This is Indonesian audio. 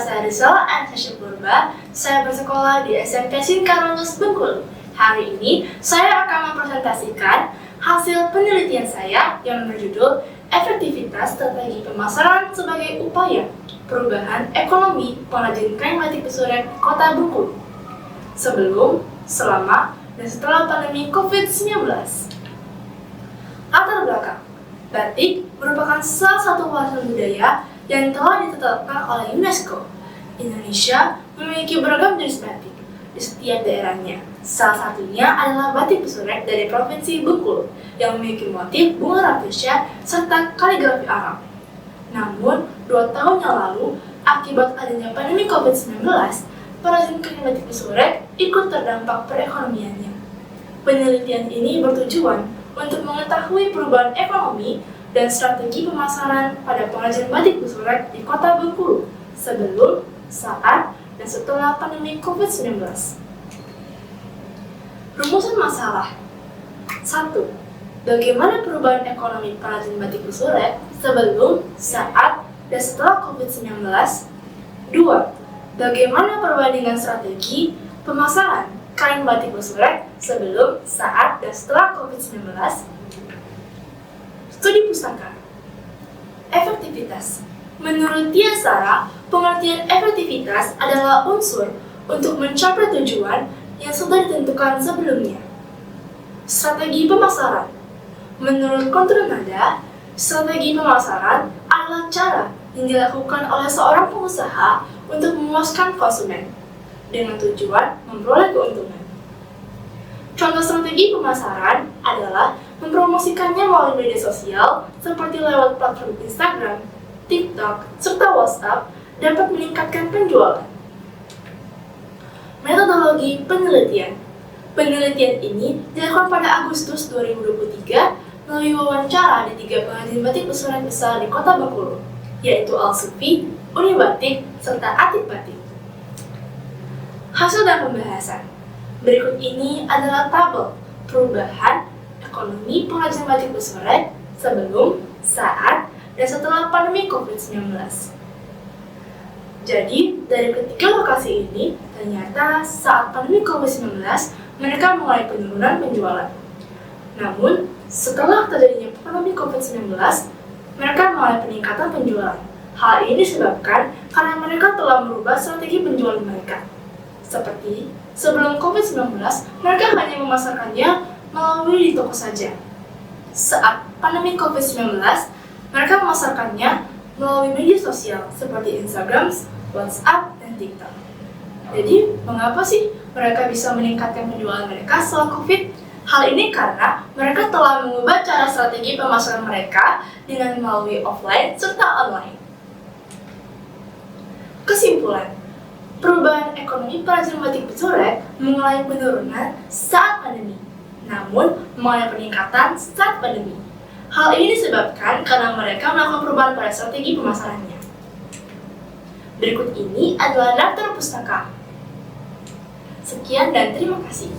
saya Rizal Ansasya Purba. Saya bersekolah di SMP Singkarunus Bengkulu. Hari ini saya akan mempresentasikan hasil penelitian saya yang berjudul Efektivitas Strategi Pemasaran sebagai Upaya Perubahan Ekonomi Pengrajin Kain Batik Besurek Kota Bengkulu sebelum, selama, dan setelah pandemi COVID-19. Latar belakang, batik merupakan salah satu warisan budaya yang telah ditetapkan oleh UNESCO. Indonesia memiliki beragam jenis batik di setiap daerahnya. Salah satunya adalah batik Besurek dari Provinsi Bengkulu yang memiliki motif bunga rafflesia serta kaligrafi Arab. Namun, 2 tahun yang lalu, akibat adanya pandemi COVID-19, perajin kain batik Besurek ikut terdampak perekonomiannya. Penelitian ini bertujuan untuk mengetahui perubahan ekonomi dan strategi pemasaran pada pengrajin batik Besurek di Kota Bengkulu sebelum, saat, dan setelah pandemi COVID-19. Rumusan masalah. 1. Bagaimana perubahan ekonomi pengrajin batik Besurek sebelum, saat, dan setelah COVID-19? 2. Bagaimana perbandingan strategi pemasaran kain batik Besurek sebelum, saat, dan setelah COVID-19? Studi pustaka. Efektivitas. Menurut Tiasara, pengertian efektivitas adalah unsur untuk mencapai tujuan yang sudah ditentukan sebelumnya. Strategi pemasaran. Menurut Konturnada, strategi pemasaran adalah cara yang dilakukan oleh seorang pengusaha untuk memuaskan konsumen dengan tujuan memperoleh keuntungan. Contoh strategi pemasaran adalah mempromosikannya melalui media sosial seperti lewat platform Instagram, TikTok, serta WhatsApp dapat meningkatkan penjualan. Metodologi penelitian. Penelitian ini dilakukan pada Agustus 2023 melalui wawancara di 3 pengrajin batik Besurek besar di Kota Bengkulu, yaitu Al-Sufi, Unibatik, serta Atik Batik. Hasil dan pembahasan. Berikut ini adalah tabel perubahan ekonomi pengrajin batik Besurek sebelum, saat, dan setelah pandemi COVID-19. Jadi, dari ketiga lokasi ini, ternyata saat pandemi COVID-19, mereka mulai penurunan penjualan. Namun, setelah terjadinya pandemi COVID-19, mereka mulai peningkatan penjualan. Hal ini disebabkan karena mereka telah merubah strategi penjualan mereka. Seperti sebelum COVID-19, mereka hanya memasarkannya melalui di toko saja. Saat pandemi COVID-19, mereka memasarkannya melalui media sosial seperti Instagram, WhatsApp, dan TikTok. Jadi, mengapa sih mereka bisa meningkatkan penjualan mereka setelah COVID? Hal ini karena mereka telah mengubah cara strategi pemasaran mereka dengan melalui offline serta online. Kesimpulan, perubahan ekonomi pengrajin batik Besurek mengalami penurunan saat pandemi, namun mengalami peningkatan saat pandemi. Hal ini disebabkan karena mereka melakukan perubahan pada strategi pemasarannya. Berikut ini adalah daftar pustaka. Sekian dan terima kasih.